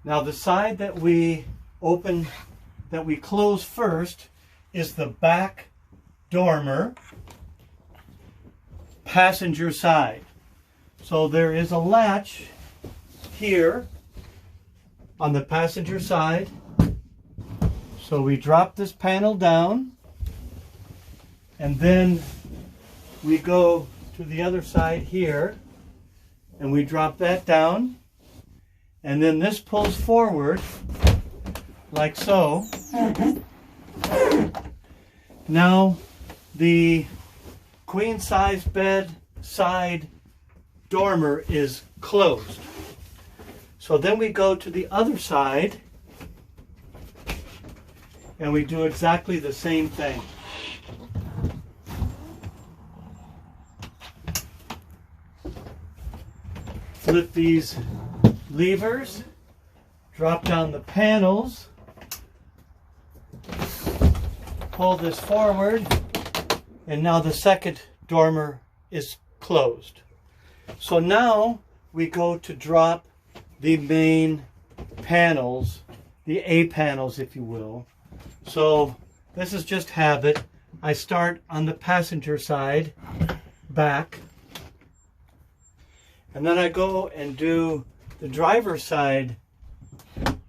Now the side that we close first is the back dormer passenger side. So there is a latch here on the passenger side. So we drop this panel down, and then we go to the other side here and we drop that down, and then this pulls forward like so. Now the queen size bed side dormer is closed. So then we go to the other side and we do exactly the same thing. Flip these levers, drop down the panels, pull this forward, and now the second dormer is closed. So now we go to drop the main panels, the A panels if you will. So this is just habit. I start on the passenger side back, and then I go and do the driver's side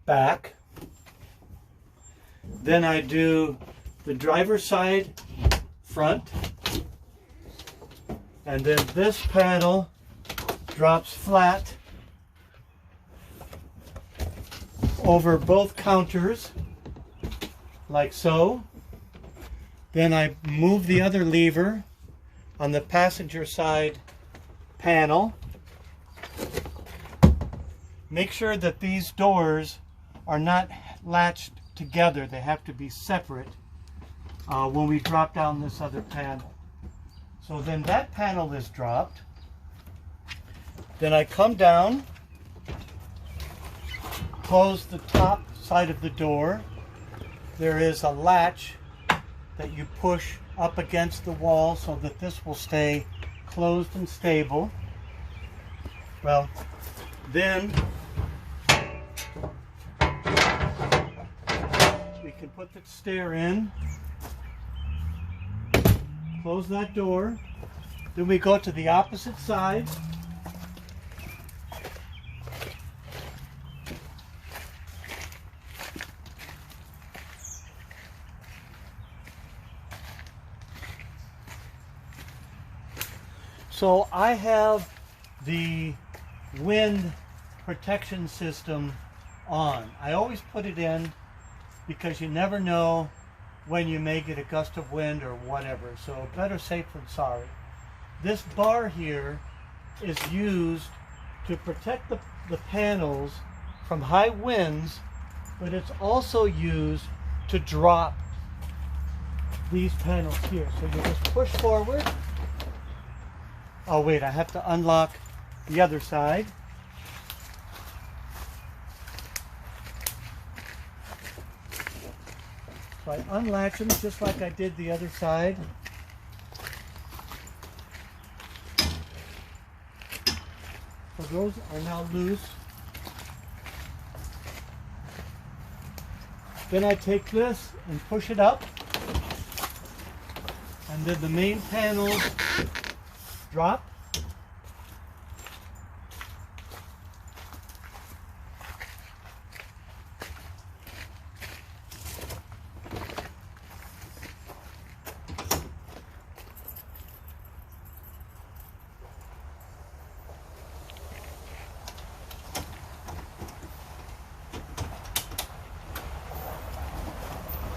back. Then I do the driver's side front, and then this panel drops flat over both counters like so. Then I move the other lever on the passenger side panel. Make sure that these doors are not latched together. They have to be separate when we drop down this other panel. So then that panel is dropped. Then I come down, close the top side of the door. There is a latch that you push up against the wall so that this will stay closed and stable. Well, then we can put the stair in, close that door. Then we go to the opposite side. So I have the wind protection system on. I always put it in because you never know when you may get a gust of wind or whatever. So better safe than sorry. This bar here is used to protect the panels from high winds, but it's also used to drop these panels here. So you just push forward. Oh wait, I have to unlock the other side. So I unlatch them just like I did the other side. So those are now loose. Then I take this and push it up. And then the main panels drop.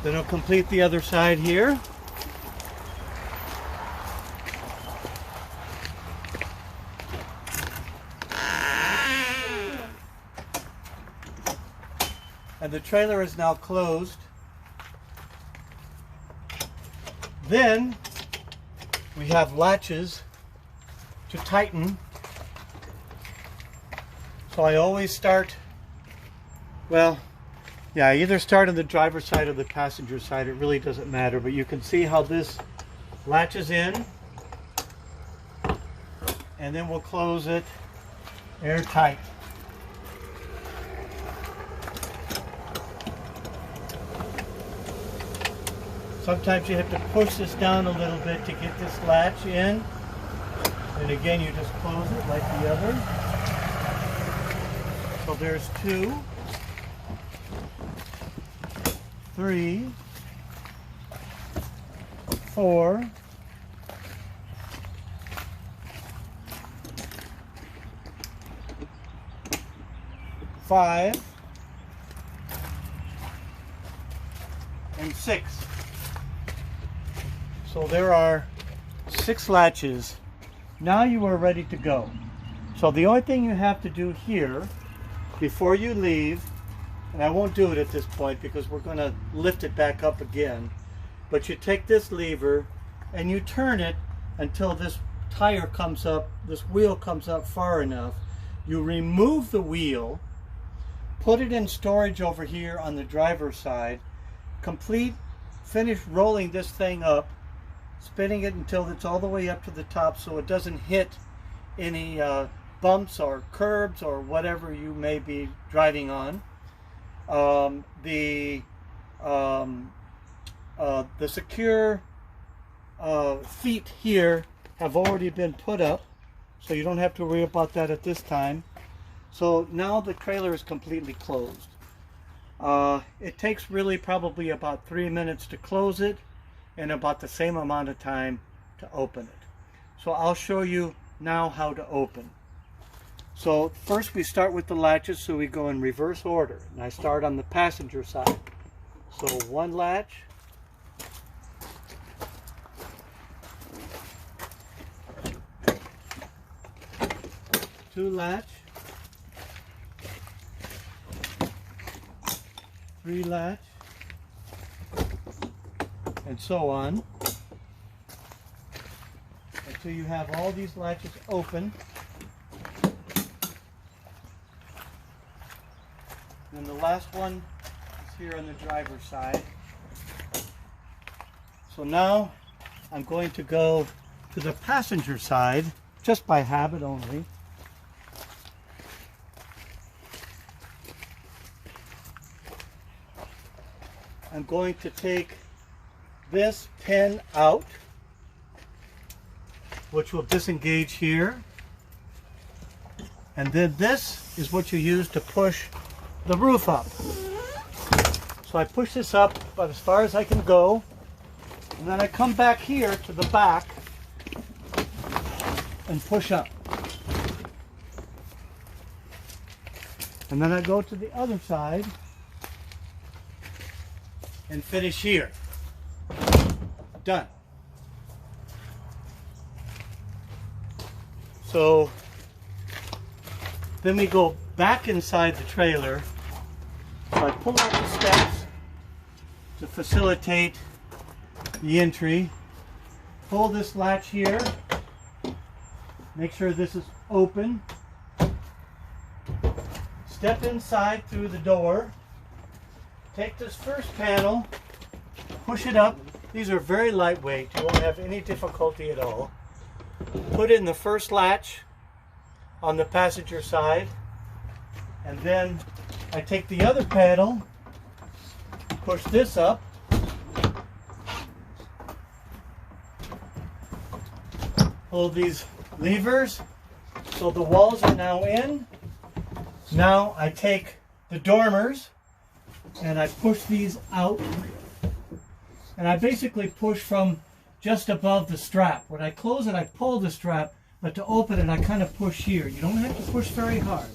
Then I'll complete the other side here. And the trailer is now closed. Then we have latches to tighten. So I always start, well, yeah, I either start on the driver's side or the passenger side. It really doesn't matter, but you can see how this latches in. And then we'll close it airtight. Sometimes you have to push this down a little bit to get this latch in. And again, you just close it like the other. So there's 2, 3, 4, 5, and 6. So there are 6 latches. Now you are ready to go. So the only thing you have to do here before you leave, and I won't do it at this point because we're going to lift it back up again, but you take this lever and you turn it until this tire comes up, this wheel comes up far enough. You remove the wheel, put it in storage over here on the driver's side, finish rolling this thing up, spinning it until it's all the way up to the top so it doesn't hit any bumps or curbs or whatever you may be driving on. The secure feet here have already been put up, so you don't have to worry about that at this time. So now the trailer is completely closed. It takes really probably about 3 minutes to close it and about the same amount of time to open it. So I'll show you now how to open. So first we start with the latches, so we go in reverse order. And I start on the passenger side. So 1 latch, 2 latch, 3 latch, and so on until you have all these latches open. And the last one is here on the driver's side. So now I'm going to go to the passenger side, just by habit only. I'm going to take this pin out, which will disengage here. And then this is what you use to push the roof up. So I push this up about as far as I can go, and then I come back here to the back and push up. And then I go to the other side and finish here. Done. So then we go back inside the trailer. So I pull out the steps to facilitate the entry. Pull this latch here. Make sure this is open. Step inside through the door. Take this first panel, push it up. These are very lightweight. You won't have any difficulty at all. Put in the first latch on the passenger side, and then I take the other panel, push this up, pull these levers so the walls are now in. Now I take the dormers and I push these out, and I basically push from just above the strap. When I close it, I pull the strap, but to open it, I kind of push here. You don't have to push very hard.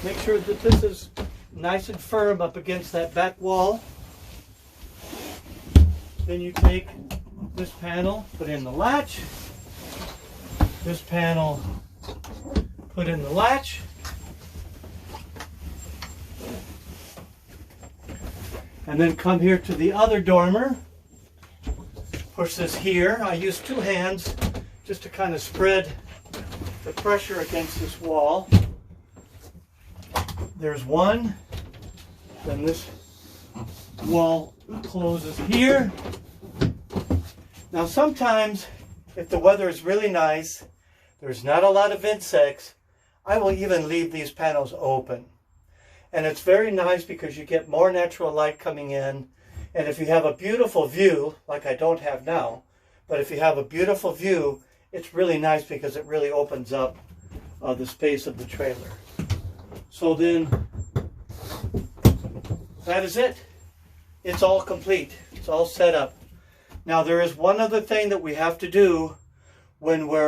Make sure that this is nice and firm up against that back wall. Then you take this panel, put in the latch. This panel, put in the latch. And then come here to the other dormer. Push this here. I use 2 hands just to kind of spread the pressure against this wall. There's one. Then this wall closes here. Now sometimes, if the weather is really nice, there's not a lot of insects, I will even leave these panels open. And it's very nice because you get more natural light coming in. And if you have a beautiful view, like I don't have now, but if you have a beautiful view, it's really nice because it really opens up the space of the trailer. So then, that is it. It's all complete. It's all set up. Now there is one other thing that we have to do when we're